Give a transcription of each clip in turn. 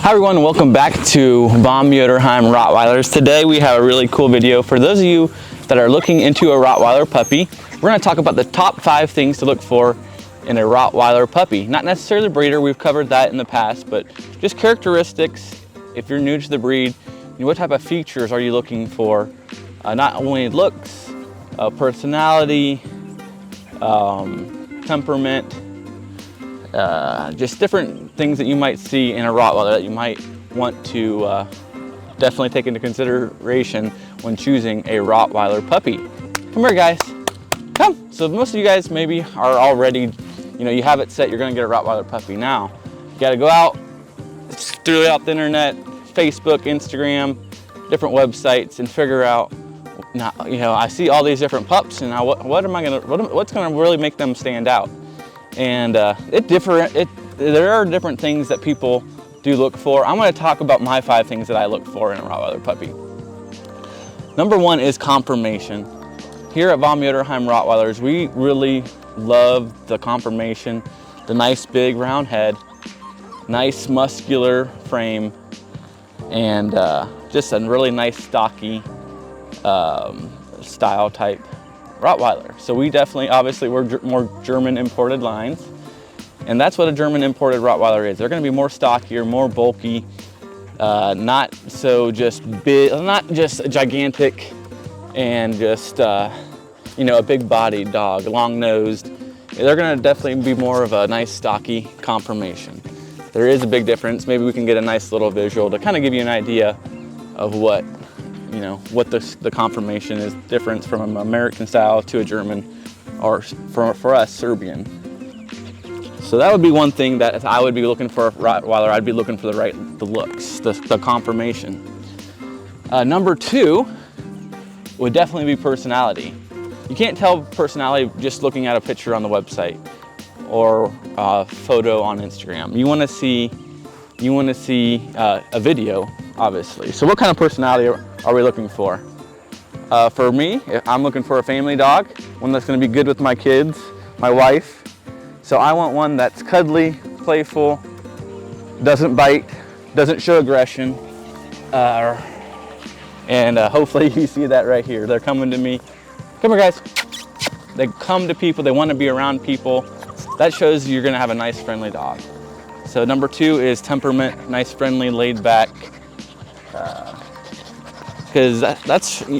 Hi everyone, welcome back to Vom Yoderheim Rottweilers. Today we have a really cool video for those of you that are looking into a Rottweiler puppy. We're going to talk about the top 5 things to look for in a Rottweiler puppy. Not necessarily the breeder, we've covered that in the past, but just characteristics. If you're new to the breed, what type of features are you looking for? Not only looks, personality, temperament, just different things that you might see in a Rottweiler that you might want to definitely take into consideration when choosing a Rottweiler puppy. Come here, guys. Come. So most of you guys maybe are already, you have it set, you're gonna get a Rottweiler puppy. Now, you gotta go out throughout the internet, Facebook, Instagram, different websites, and figure out, I see all these different pups, and now what's gonna really make them stand out? And there are different things that people do look for. I'm going to talk about my 5 things that I look for in a Rottweiler puppy. Number 1 is conformation. Here at Vom Yoderheim Rottweilers, we really love the conformation, the nice big round head, nice muscular frame, and just a really nice stocky style type Rottweiler. So we definitely, obviously, we're more German imported lines, and that's what a German imported Rottweiler is. They're going to be more stockier, more bulky, not so just big, not just gigantic, and just a big bodied dog, long nosed. They're going to definitely be more of a nice stocky conformation. There is a big difference. Maybe we can get a nice little visual to kind of give you an idea of what the conformation is different from an American style to a German, or for us, Serbian. So that would be one thing that I would be looking for a Rottweiler. I'd be looking for the looks, the conformation. Number 2 would definitely be personality. You can't tell personality just looking at a picture on the website or a photo on Instagram. You want to see a video, obviously. So what kind of personality are we looking for? For me, I'm looking for a family dog, one that's going to be good with my kids, my wife. So I want one that's cuddly, playful, doesn't bite, doesn't show aggression, and hopefully you see that right here. They're coming to me. Come here, guys. They come to people, they want to be around people. That shows you're going to have a nice, friendly dog. So number 2 is temperament, nice, friendly, laid back. Because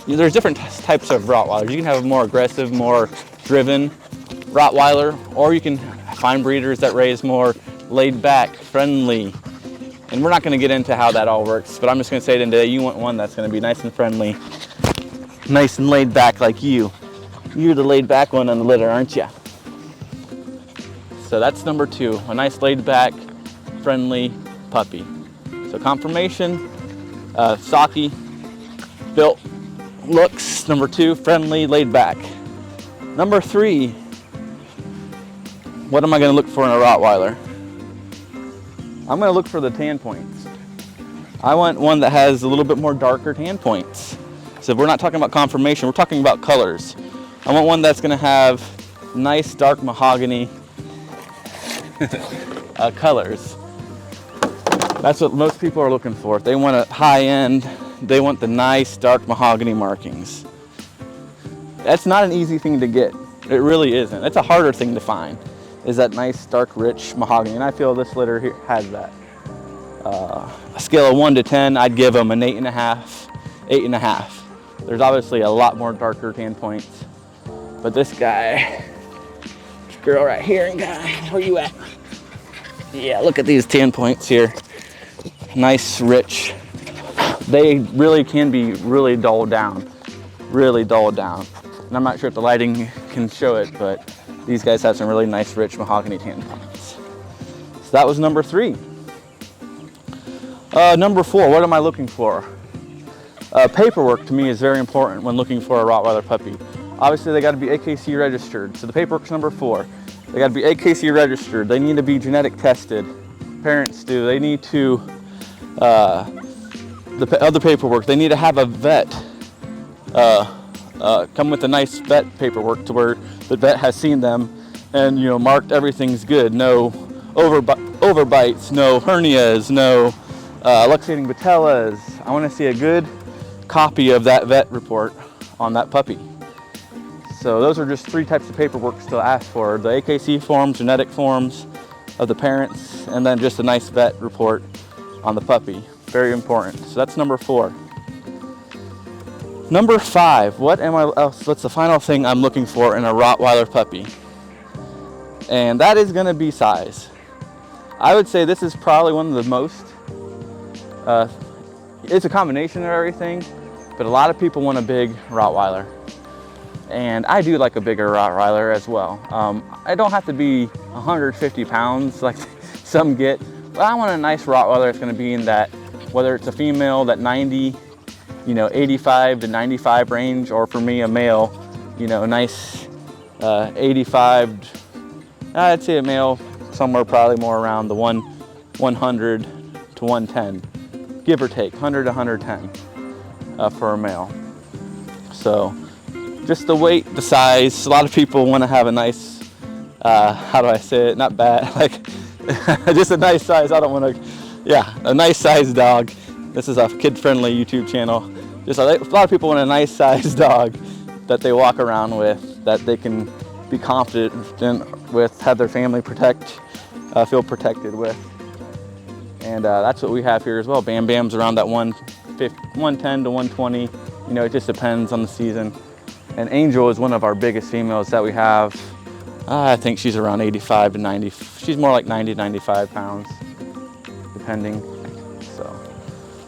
there's different types of Rottweilers. You can have a more aggressive, more driven Rottweiler, or you can find breeders that raise more laid back, friendly. And we're not going to get into how that all works, but I'm just going to say today, you want one that's going to be nice and friendly, nice and laid back like you. You're the laid back one on the litter, aren't you? So that's number 2, a nice laid back, friendly puppy. So conformation, stocky, built, looks. Number 2, friendly, laid back. Number 3, what am I going to look for in a Rottweiler? I'm going to look for the tan points. I want one that has a little bit more darker tan points. So if we're not talking about conformation, we're talking about colors. I want one that's going to have nice dark mahogany colors. That's what most people are looking for. If they want a high end, they want the nice dark mahogany markings. That's not an easy thing to get. It really isn't. It's a harder thing to find, is that nice dark rich mahogany. And I feel this litter here has that. A scale of 1 to 10, I'd give them an 8.5, 8.5. There's obviously a lot more darker tan points. But this guy, this girl right here, and guy, where you at? Yeah, look at these tan points here. Nice, rich. They really can be really dulled down. Really dulled down. And I'm not sure if the lighting can show it, but these guys have some really nice, rich mahogany tan points. So that was number 3. Number 4, what am I looking for? Paperwork to me is very important when looking for a Rottweiler puppy. Obviously, they got to be AKC registered. So the paperwork's number 4. They got to be AKC registered. They need to be genetic tested. Parents do. They need to, the other paperwork, they need to have a vet come with a nice vet paperwork to where the vet has seen them and marked everything's good. No overbites, no hernias, no luxating patellas. I want to see a good copy of that vet report on that puppy. So those are just 3 types of paperwork still asked for: the AKC forms, genetic forms of the parents, and then just a nice vet report on the puppy. Very important. So that's number 4. Number 5, what's the final thing I'm looking for in a Rottweiler puppy? And that is going to be size. I would say this is probably one of the most, it's a combination of everything, but a lot of people want a big Rottweiler. And I do like a bigger Rottweiler as well. I don't have to be 150 pounds like some get, but I want a nice Rottweiler that's going to be in that, whether it's a female, that 90, 85 to 95 range, or for me, a male, a nice 85, I'd say a male somewhere probably more around the 100 to 110, give or take, 100 to 110 for a male. So just the weight, the size. A lot of people want to have a nice, how do I say it, not bad, like just a nice size. I don't want to, yeah, a nice size dog. This is a kid-friendly YouTube channel. Just a lot of people want a nice size dog that they walk around with, that they can be confident with, have their family feel protected with. And that's what we have here as well. Bam Bam's around that 110 to 120. It just depends on the season. And Angel is one of our biggest females that we have. I think she's around 85 to 90. She's more like 90 to 95 pounds, depending. So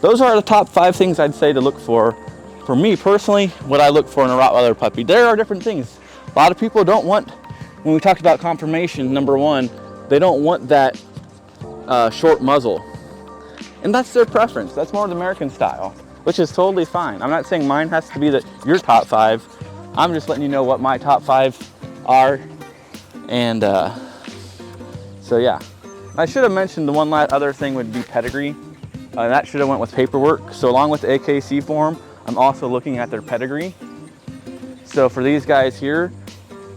those are the top 5 things I'd say to look for. For me personally, what I look for in a Rottweiler puppy. There are different things. A lot of people don't want, when we talked about conformation, number 1, they don't want that short muzzle. And that's their preference. That's more the American style, which is totally fine. I'm not saying mine has to be your top 5. I'm just letting you know what my top 5 are. And so yeah, I should have mentioned the one other thing would be Pedigree. That should have went with paperwork. So along with the AKC form, I'm also looking at their Pedigree. So for these guys here,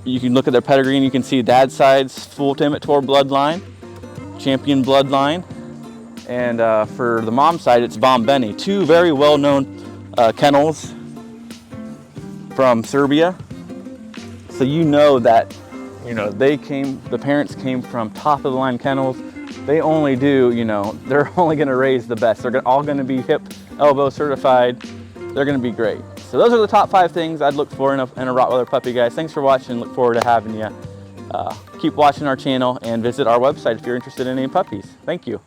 you can look at their Pedigree and you can see dad's side's full Temperament bloodline, champion bloodline. And for the mom side, it's Vom Benny, 2 very well-known kennels from Serbia. So that, the parents came from top of the line kennels. They only do, they're only gonna raise the best. They're all gonna be hip, elbow certified. They're gonna be great. So those are the top 5 things I'd look for in a Rottweiler puppy, guys. Thanks for watching. Look forward to having you. Keep watching our channel and visit our website if you're interested in any puppies. Thank you.